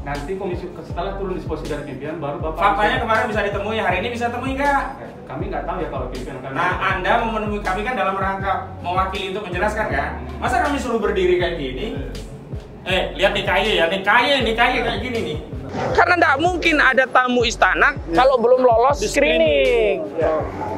Nanti komisi setelah turun disposisi dari pimpinan baru Bapak. Faktanya kemarin bisa ditemui, hari ini bisa temui nggak? Kami nggak tahu ya kalau pimpinan kami. Nah, Anda memenuhi kami kan dalam rangka mewakili untuk menjelaskan kan? Masa kami suruh berdiri kayak gini? Lihat DKY ya, DKY kayak gini nih. Karena tidak mungkin ada tamu istana kalau belum lolos screening.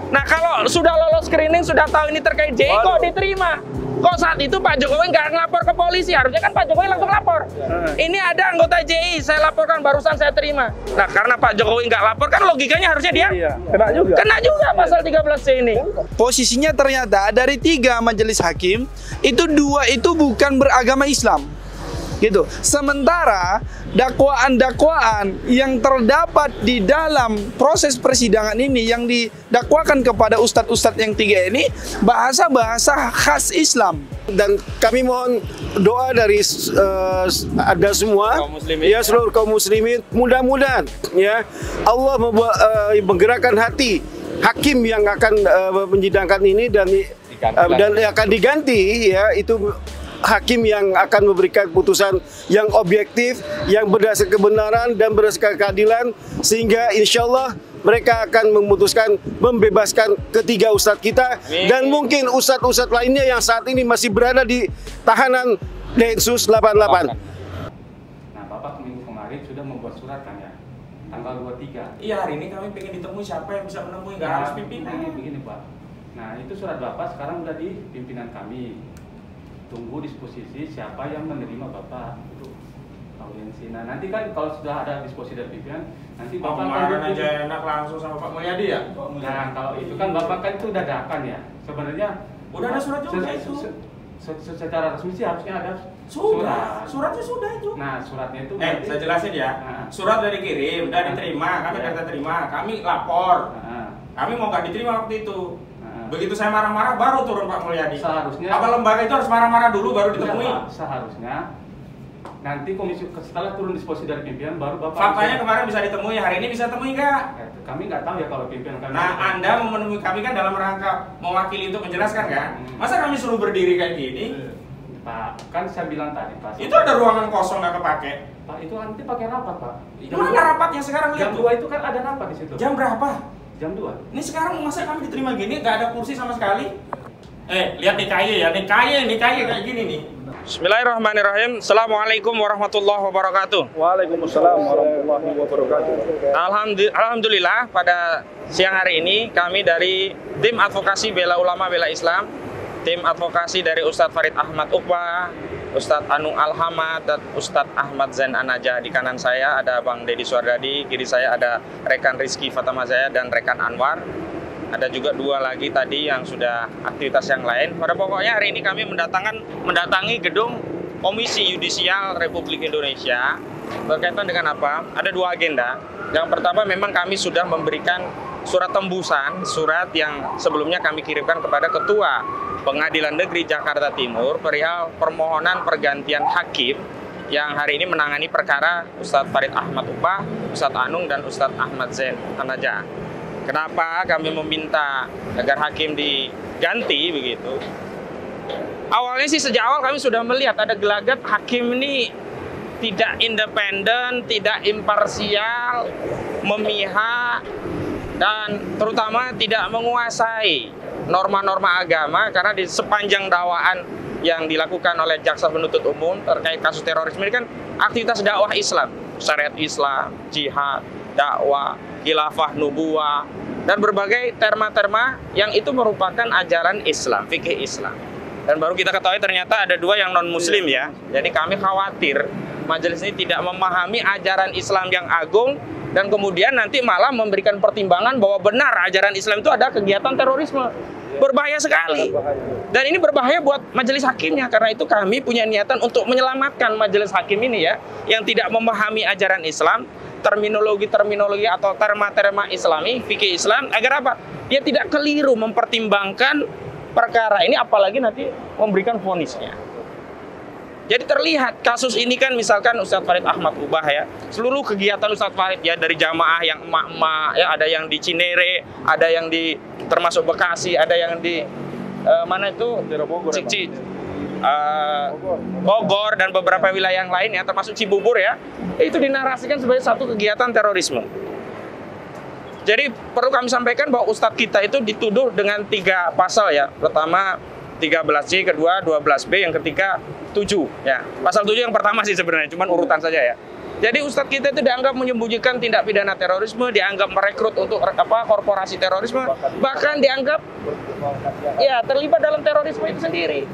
Nah, kalau sudah lolos screening, sudah tahu ini terkait JI, kok diterima? Kok saat itu Pak Jokowi nggak ngelapor ke polisi? Harusnya kan Pak Jokowi langsung lapor. Ini ada anggota JI, saya laporkan, barusan saya terima. Nah, karena Pak Jokowi nggak lapor, kan logikanya harusnya dia kena juga pasal 13C ini. Posisinya ternyata dari 3 majelis hakim, itu 2 itu bukan beragama Islam. Gitu. Sementara dakwaan-dakwaan yang terdapat di dalam proses persidangan ini yang didakwakan kepada ustadz-ustadz yang 3 ini bahasa-bahasa khas Islam. Dan kami mohon doa dari ada semua ya, seluruh kaum muslimin, mudah-mudahan ya Allah menggerakkan hati hakim yang akan menyidangkan ini dan akan diganti ya, itu hakim yang akan memberikan putusan yang objektif, yang berdasarkan kebenaran dan berdasarkan keadilan, sehingga insya Allah mereka akan memutuskan membebaskan ketiga ustadz kita dan mungkin ustadz-ustadz lainnya yang saat ini masih berada di tahanan Densus 88. Nah, Bapak minggu kemarin sudah membuat surat kan ya, tanggal 23. Iya, hari ini kami pengen ditemui, siapa yang bisa menemui, nggak harus pimpinan. Begini Pak, nah itu surat Bapak sekarang udah di pimpinan kami. Tunggu disposisi siapa yang menerima Bapak untuk audiensi. Nah, nanti kan kalau sudah ada disposisi dari pimpinan, nanti Bapak kemarin aja enak langsung sama Pak Mulyadi ya? Nah, kalau itu kan Bapak kan itu dadakan ya. Sebenarnya udah ada surat juga itu. Secara resmi sih harusnya ada suratnya sudah itu. Nah, suratnya itu saya jelasin ya. Surat udah dikirim, udah diterima, kami udah terima, kami lapor. Kami mau nggak diterima waktu itu. Begitu saya marah-marah baru turun Pak Mulyadi. Seharusnya apa lembaga itu harus marah-marah dulu baru ditemui? Seharusnya nanti komisi setelah turun disposisi dari pimpinan baru Bapak. Faktanya kemarin bisa ditemui, hari ini bisa temui nggak? Kami nggak tahu ya kalau pimpinan kami. Nah, Anda memenuhi kami kan dalam rangka mewakili untuk menjelaskan kan? Masa kami suruh berdiri kayak gini? Pak, kan saya bilang tadi Pak. Itu ada ruangan kosong nggak kepake. Pak, itu nanti pakai rapat Pak. Mana rapatnya sekarang jam 2 itu kan ada rapat di situ. Jam berapa? Jam 2. Ini sekarang masa kami diterima gini, nggak ada kursi sama sekali? Lihat DKY ya, DKY kayak gini nih. Bismillahirrahmanirrahim. Assalamualaikum warahmatullahi wabarakatuh. Waalaikumsalam warahmatullahi wabarakatuh. Alhamdulillah pada siang hari ini kami dari tim advokasi Bela Ulama Bela Islam, tim advokasi dari Ustadz Farid Ahmad Uqbah, Ustadz Anung Alhamad, dan Ustadz Ahmad Zain An-Najah. Di kanan saya ada Bang Deddy Suardadi, kiri saya ada rekan Rizky Fatamazaya dan rekan Anwar. Ada juga 2 lagi tadi yang sudah aktivitas yang lain. Pada pokoknya hari ini kami mendatangi gedung Komisi Yudisial Republik Indonesia. Berkaitan dengan apa? Ada 2 agenda. Yang pertama memang kami sudah memberikan surat tembusan, surat yang sebelumnya kami kirimkan kepada Ketua Pengadilan Negeri Jakarta Timur perihal permohonan pergantian hakim yang hari ini menangani perkara Ustadz Farid Ahmad Uqbah, Ustadz Anung, dan Ustadz Ahmad Zain An-Najah. Kenapa kami meminta agar hakim diganti begitu? Awalnya sih sejak awal kami sudah melihat ada gelagat hakim ini tidak independen, tidak imparsial, memihak, dan terutama tidak menguasai norma-norma agama, karena di sepanjang dakwaan yang dilakukan oleh jaksa penuntut umum terkait kasus terorisme ini kan aktivitas dakwah Islam, syariat Islam, jihad, dakwah, khilafah, nubuwah, dan berbagai terma-terma yang itu merupakan ajaran Islam, fikih Islam. Dan baru kita ketahui ternyata ada 2 yang non-muslim ya. Jadi kami khawatir majelis ini tidak memahami ajaran Islam yang agung dan kemudian nanti malah memberikan pertimbangan bahwa benar ajaran Islam itu ada kegiatan terorisme. Berbahaya sekali. Dan ini berbahaya buat majelis hakimnya. Karena itu kami punya niatan untuk menyelamatkan majelis hakim ini ya, yang tidak memahami ajaran Islam, terminologi-terminologi atau terma-terma Islami, fikih Islam, agar apa? Dia tidak keliru mempertimbangkan perkara ini, apalagi nanti memberikan vonisnya. Jadi terlihat kasus ini kan misalkan Ustadz Farid Ahmad Uqbah ya, seluruh kegiatan Ustadz Farid ya, dari jamaah yang emak-emak ya, ada yang di Cinere, ada yang di termasuk Bekasi, ada yang di mana itu Bogor dan beberapa wilayah yang lainnya, termasuk Cibubur ya, itu dinarasikan sebagai satu kegiatan terorisme. Jadi perlu kami sampaikan bahwa ustadz kita itu dituduh dengan 3 pasal ya. Pertama 13C, kedua 12B, yang ketiga 7 ya. Pasal 7 yang pertama sih sebenarnya, cuman urutan saja ya. Jadi ustadz kita itu dianggap menyembunyikan tindak pidana terorisme, dianggap merekrut untuk korporasi terorisme, bahkan dianggap ya terlibat dalam terorisme itu sendiri.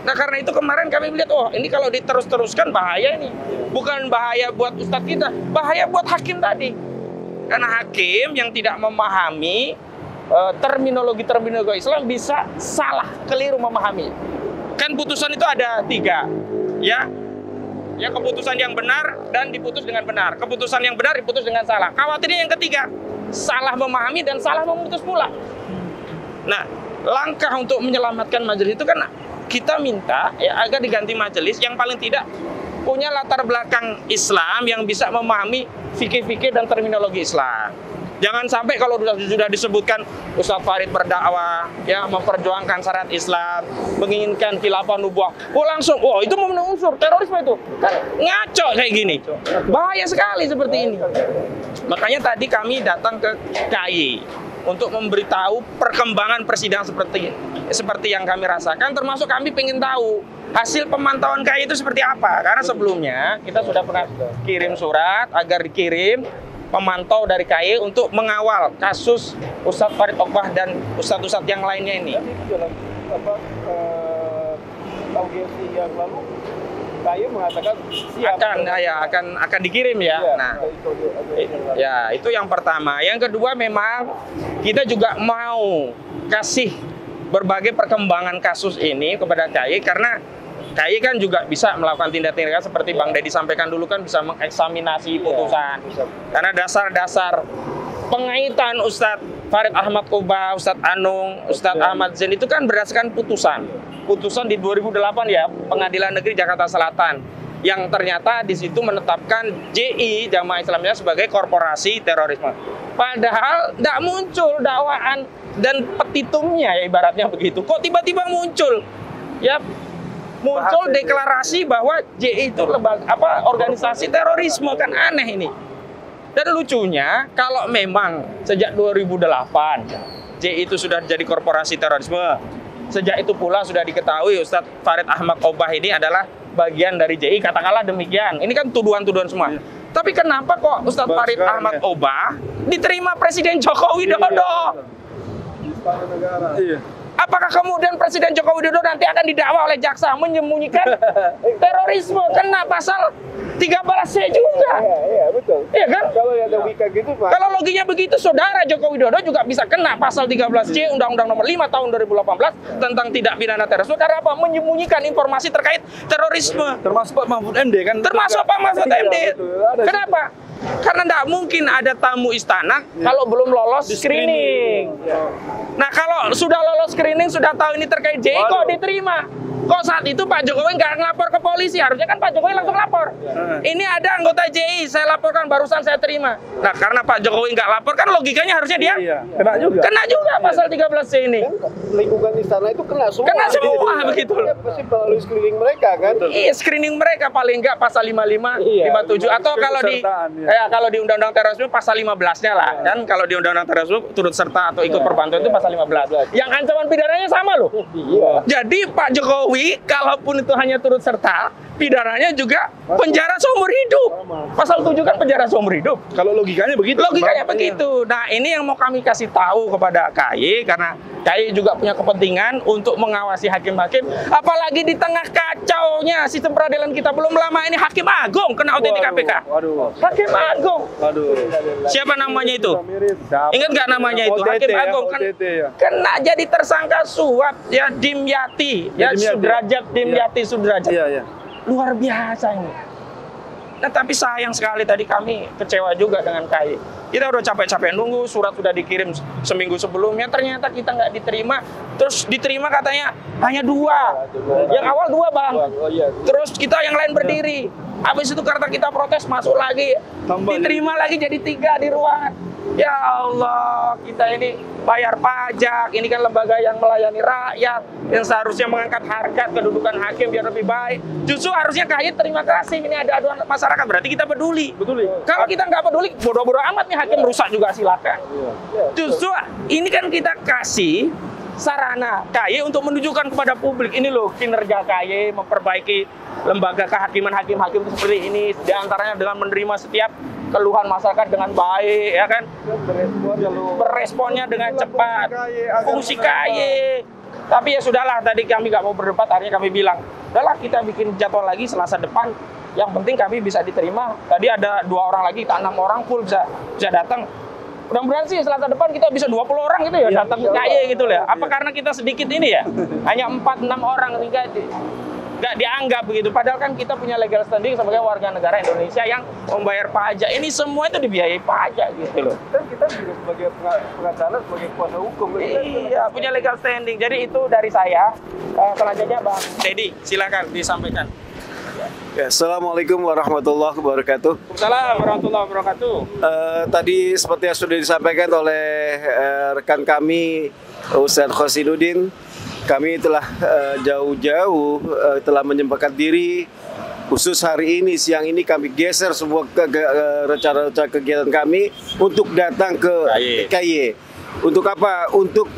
Nah karena itu kemarin kami melihat, oh ini kalau diterus-teruskan bahaya ini. Bukan bahaya buat ustadz kita, bahaya buat hakim tadi. Karena hakim yang tidak memahami terminologi Islam bisa salah, keliru memahami. Kan putusan itu ada 3 ya. Ya, keputusan yang benar dan diputus dengan benar. Keputusan yang benar diputus dengan salah. Khawatirnya yang ketiga, salah memahami dan salah memutus pula. Nah, langkah untuk menyelamatkan majelis itu kan kita minta ya agar diganti majelis yang paling tidak punya latar belakang Islam yang bisa memahami fikih-fikih dan terminologi Islam. Jangan sampai kalau sudah disebutkan Ustadz Farid berdakwah, ya memperjuangkan syariat Islam, menginginkan khilafah nubuwah, langsung, itu memenuhi unsur terorisme itu. Kan ngaco kayak gini. Bahaya sekali seperti ini. Makanya tadi kami datang ke KAI untuk memberitahu perkembangan persidangan seperti yang kami rasakan, termasuk kami ingin tahu hasil pemantauan KAI itu seperti apa. Karena sebelumnya kita sudah pernah kirim surat agar dikirim pemantau dari KAI untuk mengawal kasus Ustadz Farid Okbah dan ustadz-ustadz yang lainnya ini. Dalam audiensi yang lalu, KAI mengatakan siap akan dikirim ya. Nah, ya itu yang pertama. Yang kedua memang kita juga mau kasih berbagai perkembangan kasus ini kepada KAI karena KAI kan juga bisa melakukan tindak-tindakan seperti Bang Deddy sampaikan dulu kan bisa mengeksaminasi putusan. Karena dasar-dasar pengaitan Ustadz Farid Ahmad Okbah, Ustadz Anung, Ustadz Ahmad Zain itu kan berdasarkan putusan. Putusan di 2008 ya, Pengadilan Negeri Jakarta Selatan. Yang ternyata di situ menetapkan JI, Jamaah Islamiyah, sebagai korporasi terorisme. Padahal tidak muncul dakwaan dan petitumnya ya ibaratnya begitu. Kok tiba-tiba muncul? Ya muncul deklarasi bahwa JI itu organisasi terorisme, kan aneh ini. Dan lucunya kalau memang sejak 2008 JI itu sudah jadi korporasi terorisme, sejak itu pula sudah diketahui Ustadz Farid Ahmad Okbah ini adalah bagian dari JI, katakanlah demikian. Ini kan tuduhan-tuduhan semua. Tapi kenapa kok Ustadz Farid Ahmad Okbah diterima Presiden Joko Widodo? Apakah kemudian Presiden Joko Widodo nanti akan didakwa oleh jaksa menyembunyikan terorisme, kena pasal 13C juga? Iya, betul. Iya kan? Kalau ada wika gitu, Pak. Kalau loginya begitu, Saudara Joko Widodo juga bisa kena pasal 13C Undang-Undang Nomor 5 Tahun 2018 tentang tindak pidana terorisme karena apa? Menyembunyikan informasi terkait terorisme. Termasuk Pak Mahfud MD kan? Termasuk Pak Mahfud MD. Kenapa? Karena tidak mungkin ada tamu istana kalau belum lolos screening. Nah kalau sudah lolos screening, sudah tahu ini terkait JI, kok diterima? Kok saat itu Pak Jokowi nggak ngelapor ke polisi? Harusnya kan Pak Jokowi langsung lapor. Ini ada anggota JI, saya laporkan barusan saya terima. Nah karena Pak Jokowi nggak lapor, kan logikanya harusnya dia kena juga pasal 13C ini. Lingkungan istana itu kena semua. Kena semua begitu. Pasti melalui screening mereka kan? Iya, screening mereka paling nggak pasal 55, 57 atau kalau di Undang-Undang Terorisme pasal 15-nya lah. Kan kalau di Undang-Undang Terorisme turut serta atau ikut perbantuan itu pasal 15. Yang ancaman pidananya sama loh. Jadi Pak Jokowi kalaupun itu hanya turut serta, pidananya juga penjara seumur hidup. Pasal 7 kan penjara seumur hidup. Kalau logikanya begitu. Logikanya begitu. Nah, ini yang mau kami kasih tahu kepada KAI karena KAI juga punya kepentingan untuk mengawasi hakim-hakim, apalagi di tengah kacaunya sistem peradilan kita. Belum lama ini Hakim Agung kena OTT KPK. Hakim Agung. Siapa namanya itu? Ingat nggak namanya itu? Hakim Agung kan kena jadi tersangka suap ya, Dimyati, ya Sudrajat, Dimyati Sudrajat. Luar biasa ini. Nah, tapi sayang sekali tadi kami kecewa juga dengan KAI. Kita udah capek-capek nunggu, surat sudah dikirim seminggu sebelumnya, ternyata kita nggak diterima. Terus diterima katanya hanya 2. Yang awal 2 Bang. Terus kita yang lain berdiri. Habis itu karena kita protes masuk lagi. Diterima lagi jadi 3 di ruangan. Ya Allah, kita ini bayar pajak, ini kan lembaga yang melayani rakyat, yang seharusnya mengangkat harkat kedudukan hakim biar lebih baik. Justru harusnya KAY terima kasih, ini ada aduan masyarakat, berarti kita peduli. Kalau kita nggak peduli, bodoh-bodoh amat nih hakim rusak juga silakan. Justru ini kan kita kasih sarana KAY untuk menunjukkan kepada publik, ini loh kinerja KAY memperbaiki lembaga kehakiman hakim-hakim seperti ini, diantaranya dengan menerima setiap keluhan masyarakat dengan baik, ya kan? Beresponnya dengan cepat. Fungsi KAY. Tapi ya sudahlah, tadi kami nggak mau berdebat, akhirnya kami bilang, udahlah kita bikin jadwal lagi Selasa depan. Yang penting kami bisa diterima. Tadi ada 2 orang lagi, kita 6 orang full bisa datang. Mudah-mudahan sih Selasa depan kita bisa 20 orang gitu ya datang ke KAY gitu ya. Apa karena kita sedikit ini ya? Hanya 4-6 orang nggak dianggap begitu. Padahal kan kita punya legal standing sebagai warga negara Indonesia yang membayar pajak. Ini semua itu dibiayai pajak gitu loh. Dan kita juga sebagai pengacara, sebagai kuasa hukum. Iya, punya legal standing. Jadi itu dari saya. Selanjutnya Bang Dedi, silakan disampaikan. Ya, Assalamualaikum warahmatullahi wabarakatuh. Waalaikumsalam warahmatullahi wabarakatuh. Tadi seperti yang sudah disampaikan oleh rekan kami Ustadz Khosinuddin, kami telah jauh-jauh telah menyempatkan diri. Khusus hari ini, siang ini kami geser semua rencana-rencana kegiatan kami untuk datang ke KAY. Untuk apa? Untuk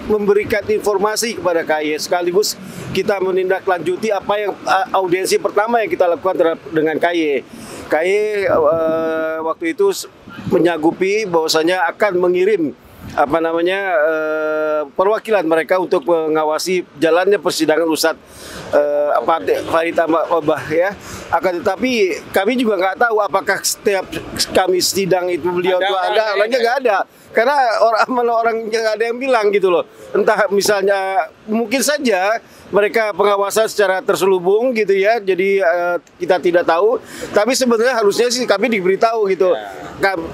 memberikan informasi kepada KAY, sekaligus kita menindaklanjuti apa yang audiensi pertama yang kita lakukan dengan KAY. KAY waktu itu menyanggupi bahwasanya akan mengirim perwakilan mereka untuk mengawasi jalannya persidangan Ustadz Farid Ahmad Ogbah ya. Akan tetapi kami juga nggak tahu apakah setiap kami sidang itu beliau itu ada, orangnya nggak ada. Karena orang yang nggak ada yang bilang gitu loh. Entah misalnya mungkin saja mereka pengawasan secara terselubung gitu ya. Jadi kita tidak tahu. Tapi sebenarnya harusnya sih kami diberitahu gitu.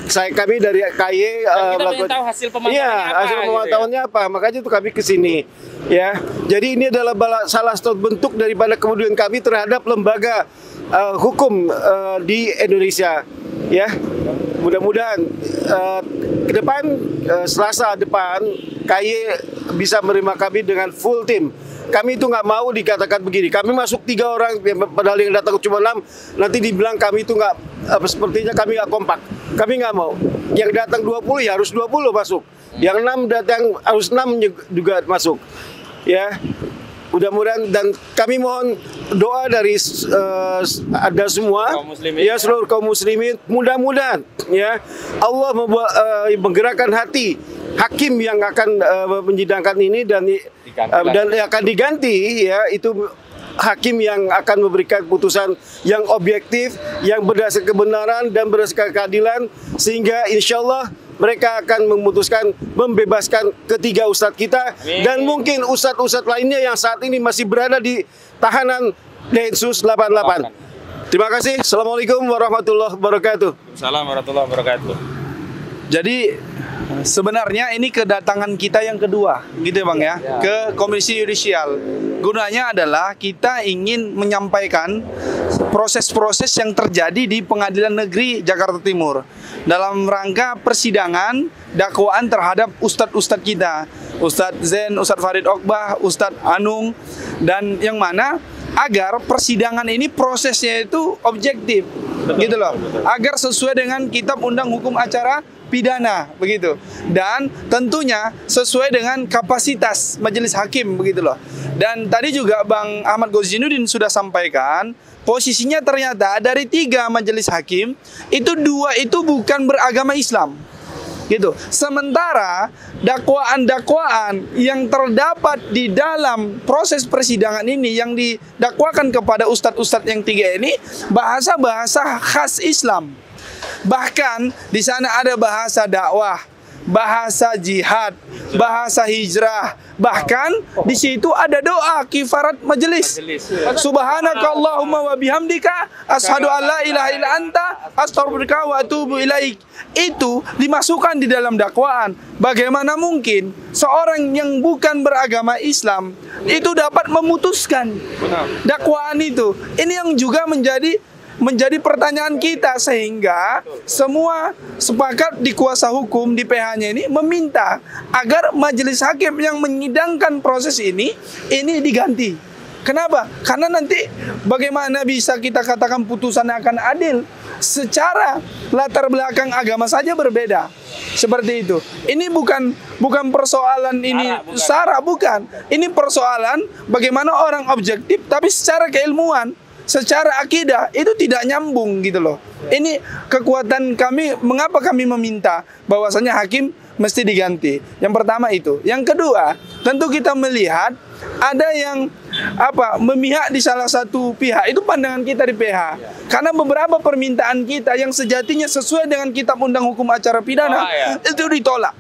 Kami dari KAY kita ingin tahu hasil pemantauannya apa. Hasil pemantauannya gitu ya? Apa? Makanya itu kami ke sini ya. Jadi ini adalah salah satu bentuk daripada kemudian kami terhadap lembaga hukum di Indonesia ya. Mudah-mudahan ke depan Selasa depan KAY bisa menerima kami dengan full tim. Kami itu nggak mau dikatakan begini. Kami masuk 3 orang, padahal yang datang cuma 6. Nanti dibilang kami itu nggak, sepertinya kami nggak kompak. Kami nggak mau. Yang datang 20 ya harus 20 masuk. Yang 6 datang harus 6 juga masuk. Ya. Mudah-mudahan, dan kami mohon doa dari ada semua ya, seluruh kaum muslimin, mudah-mudahan ya Allah menggerakkan hati hakim yang akan menyidangkan ini dan akan diganti ya, itu hakim yang akan memberikan putusan yang objektif, yang berdasarkan kebenaran dan berdasarkan keadilan, sehingga insya Allah mereka akan memutuskan membebaskan ketiga ustadz kita. Amin. Dan mungkin ustadz-ustadz lainnya yang saat ini masih berada di tahanan Densus 88. Terima kasih. Assalamualaikum warahmatullahi wabarakatuh. Assalamualaikum warahmatullahi wabarakatuh. Jadi sebenarnya ini kedatangan kita yang kedua gitu ya Bang ya, ke Komisi Yudisial. Gunanya adalah kita ingin menyampaikan proses-proses yang terjadi di Pengadilan Negeri Jakarta Timur dalam rangka persidangan dakwaan terhadap ustadz-ustadz kita, Ustadz Zen, Ustadz Farid Ogbah, Ustadz Anung, dan yang mana agar persidangan ini prosesnya itu objektif, gitu loh, agar sesuai dengan Kitab Undang Hukum Acara Pidana, begitu, dan tentunya sesuai dengan kapasitas majelis hakim, begitu loh. Dan tadi juga Bang Ahmad Khosinuddin sudah sampaikan, posisinya ternyata dari 3 majelis hakim itu 2 itu bukan beragama Islam, gitu. Sementara dakwaan-dakwaan yang terdapat di dalam proses persidangan ini yang didakwakan kepada ustadz-ustadz yang 3 ini bahasa-bahasa khas Islam. Bahkan di sana ada bahasa dakwah, bahasa jihad, bahasa hijrah. Bahkan di situ ada doa kifarat majelis. Subhanakallahumma wa bihamdika asyhadu an la ilaha illa anta astaghfiruka wa atubu ilaik. Itu dimasukkan di dalam dakwaan. Bagaimana mungkin seorang yang bukan beragama Islam itu dapat memutuskan dakwaan itu? Ini yang juga menjadi menjadi pertanyaan kita, sehingga semua sepakat di kuasa hukum di PH-nya ini meminta agar majelis hakim yang menyidangkan proses ini diganti. Kenapa? Karena nanti bagaimana bisa kita katakan putusan akan adil? Secara latar belakang agama saja berbeda. Seperti itu. Ini bukan persoalan ini sara, bukan. Ini persoalan bagaimana orang objektif, tapi secara keilmuan, secara akidah itu tidak nyambung gitu loh. Ini kekuatan kami, mengapa kami meminta bahwasanya hakim mesti diganti. Yang pertama itu. Yang kedua, tentu kita melihat ada yang memihak di salah satu pihak. Itu pandangan kita di PH. Karena beberapa permintaan kita yang sejatinya sesuai dengan Kitab Undang Hukum Acara Pidana itu ditolak.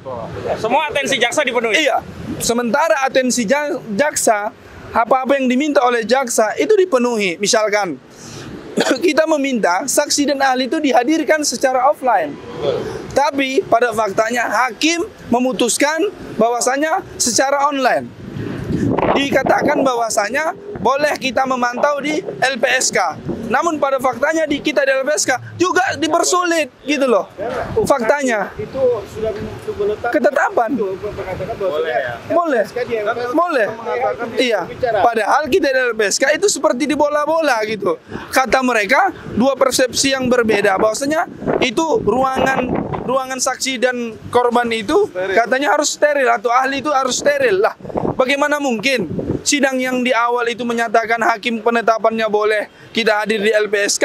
Semua atensi jaksa dipenuhi. Iya. Sementara atensi jaksa, apa-apa yang diminta oleh jaksa itu dipenuhi. Misalkan kita meminta saksi dan ahli itu dihadirkan secara offline. Tapi pada faktanya hakim memutuskan bahwasanya secara online. Dikatakan bahwasanya boleh kita memantau di LPSK. Namun pada faktanya kita di LPSK juga dipersulit gitu loh. Faktanya. Itu sudah ketetapan. Boleh. Boleh. Iya. Padahal kita di LPSK itu seperti di bola-bola gitu. Kata mereka dua persepsi yang berbeda. Bahwasanya itu ruangan saksi dan korban itu katanya harus steril atau ahli itu harus steril lah. Bagaimana mungkin sidang yang di awal itu menyatakan hakim penetapannya boleh kita hadir di LPSK,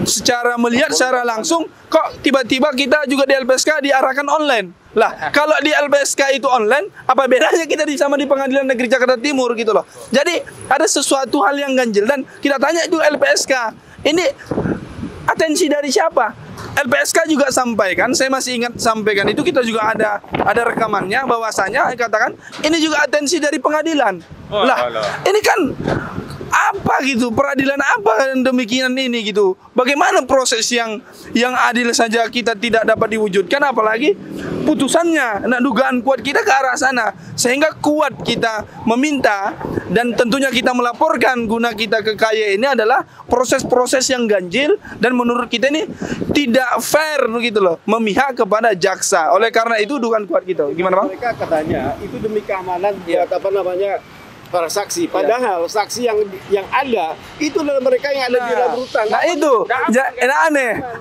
secara melihat secara langsung kok tiba-tiba kita juga di LPSK diarahkan online. Lah, kalau di LPSK itu online, apa bedanya kita sama di Pengadilan Negeri Jakarta Timur gitu loh. Jadi ada sesuatu hal yang ganjil dan kita tanya itu LPSK. Ini atensi dari siapa? LPSK juga sampaikan, saya masih ingat sampaikan itu, kita juga ada rekamannya bahwasanya katakan ini juga atensi dari pengadilan. Ini kan apa gitu, peradilan apa dan demikian ini gitu. Bagaimana proses yang adil saja kita tidak dapat diwujudkan, apalagi putusannya. Nah, dugaan kuat kita ke arah sana, sehingga kuat kita meminta dan tentunya kita melaporkan guna kita ke KY ini adalah proses-proses yang ganjil dan menurut kita ini tidak fair begitu loh, memihak kepada jaksa. Oleh karena itu dugaan kuat kita. Gimana Bang? Mereka katanya itu demi keamanan buat para saksi. Padahal saksi yang ada itu adalah mereka yang ada di dalam rutan. Nah itu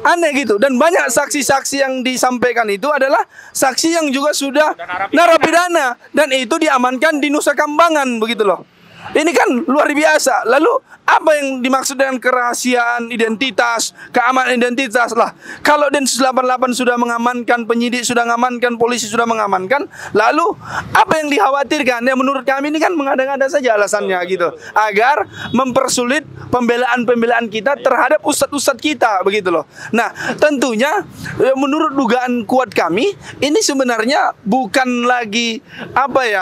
aneh gitu. Dan banyak saksi-saksi yang disampaikan itu adalah saksi yang juga sudah narapidana dan itu diamankan di Nusa Kambangan begitu loh. Ini kan luar biasa. Lalu apa yang dimaksud dengan kerahasiaan identitas, keamanan identitas lah? Kalau Densus 88 sudah mengamankan, penyidik sudah mengamankan, polisi sudah mengamankan, lalu apa yang dikhawatirkan? Ya menurut kami ini kan mengada-ngada saja alasannya gitu, agar mempersulit pembelaan kita terhadap ustadz-ustadz kita begitu loh. Nah, tentunya menurut dugaan kuat kami ini sebenarnya bukan lagi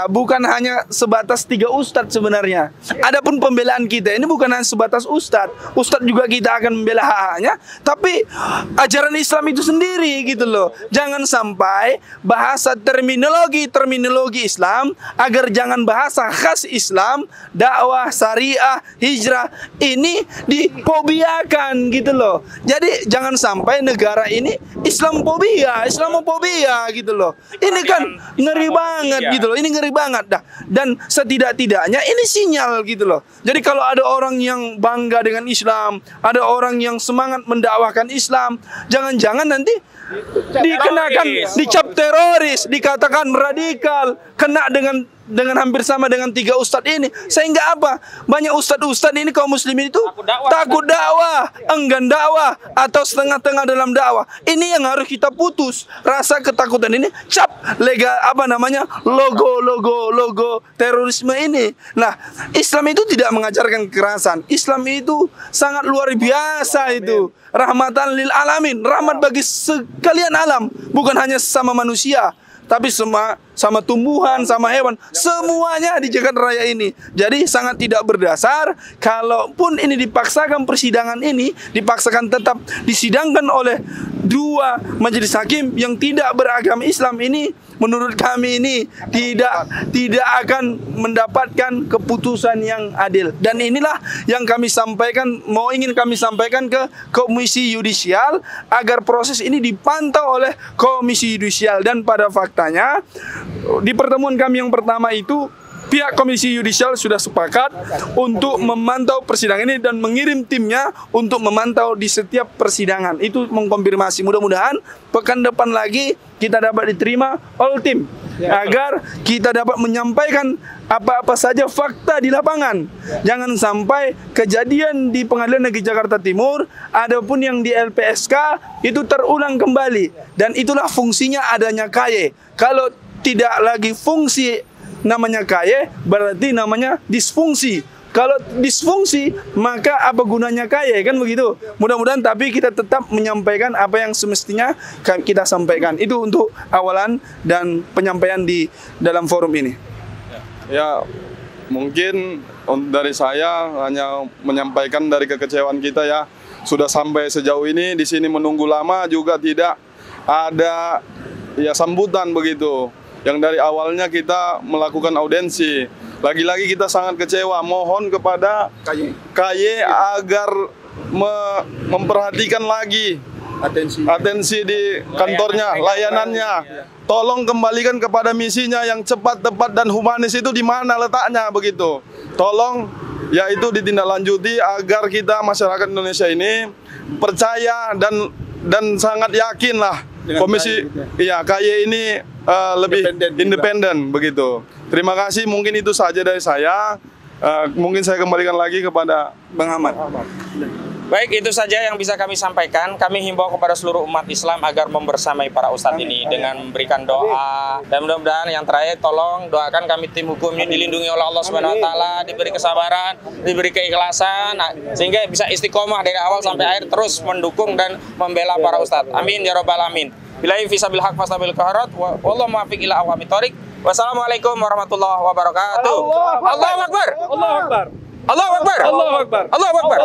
bukan hanya sebatas 3 ustadz sebenarnya. Adapun pembelaan kita ini bukan hanya sebatas ustadz. Ustadz juga kita akan membela hak-haknya, tapi ajaran Islam itu sendiri gitu loh. Jangan sampai bahasa terminologi Islam, agar jangan bahasa khas Islam, dakwah, syariah, hijrah ini difobiakan gitu loh. Jadi jangan sampai negara ini Islamofobia gitu loh. Ini kan ngeri banget gitu loh. Ini ngeri banget dah. Dan setidak-tidaknya ini sinyal gitu loh. Jadi kalau ada orang yang bangga dengan Islam, ada orang yang semangat mendakwahkan Islam, jangan-jangan nanti dicap teroris, dikatakan radikal, kena dengan hampir sama dengan 3 ustadz ini. Sehingga apa? Banyak ustadz ini kaum muslimin itu takut dakwah, enggan dakwah, atau setengah-tengah dalam dakwah. Ini yang harus kita putus. Rasa ketakutan ini cap logo terorisme ini. Nah, Islam itu tidak mengajarkan kekerasan. Islam itu sangat luar biasa itu. Rahmatan lil alamin, rahmat bagi sekalian alam, bukan hanya sesama manusia, tapi semua sama tumbuhan, sama hewan, semuanya di Jakarta Raya ini. Jadi sangat tidak berdasar. Kalaupun ini dipaksakan, persidangan ini dipaksakan tetap disidangkan oleh dua majelis hakim yang tidak beragama Islam ini, menurut kami ini tidak akan mendapatkan keputusan yang adil. Dan inilah yang kami sampaikan, ingin kami sampaikan ke Komisi Yudisial agar proses ini dipantau oleh Komisi Yudisial. Dan pada faktanya di pertemuan kami yang pertama itu pihak Komisi Yudisial sudah sepakat untuk memantau persidangan ini dan mengirim timnya untuk memantau di setiap persidangan. Itu mengkonfirmasi. Mudah-mudahan pekan depan lagi kita dapat diterima all tim agar kita dapat menyampaikan apa-apa saja fakta di lapangan. Jangan sampai kejadian di Pengadilan Negeri Jakarta Timur adapun yang di LPSK itu terulang kembali. Dan itulah fungsinya adanya KY. Kalau tidak lagi fungsi namanya KY, berarti namanya disfungsi. Kalau disfungsi, maka apa gunanya KY, kan begitu. Mudah-mudahan tapi kita tetap menyampaikan apa yang semestinya kita sampaikan. Itu untuk awalan dan penyampaian di dalam forum ini. Ya, mungkin dari saya hanya menyampaikan dari kekecewaan kita ya. Sudah sampai sejauh ini di sini menunggu lama juga tidak ada ya sambutan begitu. Yang dari awalnya kita melakukan audensi. Lagi-lagi kita sangat kecewa. Mohon kepada KY agar memperhatikan lagi atensi di kantornya, layanannya. Tolong kembalikan kepada misinya yang cepat, tepat, dan humanis itu di mana letaknya begitu. Tolong ya itu ditindaklanjuti agar kita masyarakat Indonesia ini percaya dan sangat yakin lah Komisi KY ini lebih independen begitu. Terima kasih, mungkin itu saja dari saya. Mungkin saya kembalikan lagi kepada Bang Ahmad. Baik, itu saja yang bisa kami sampaikan. Kami himbau kepada seluruh umat Islam agar membersamai para ustadz ini dengan memberikan doa. Dan mudah-mudahan yang terakhir, tolong doakan kami tim hukumnya dilindungi oleh Allah Subhanahu Wa Taala, diberi kesabaran, diberi keikhlasan, sehingga bisa istiqomah dari awal sampai akhir terus mendukung dan membela para ustadz. Amin ya robbal alamin. Billahi fisabil haq fastabil qaharat. Wallahu muwaffiq ila aqwamit thoriq. Wassalamualaikum warahmatullahi wabarakatuh. Allahu akbar. Allahu akbar. Allahu akbar. Allahu akbar. Allahu akbar.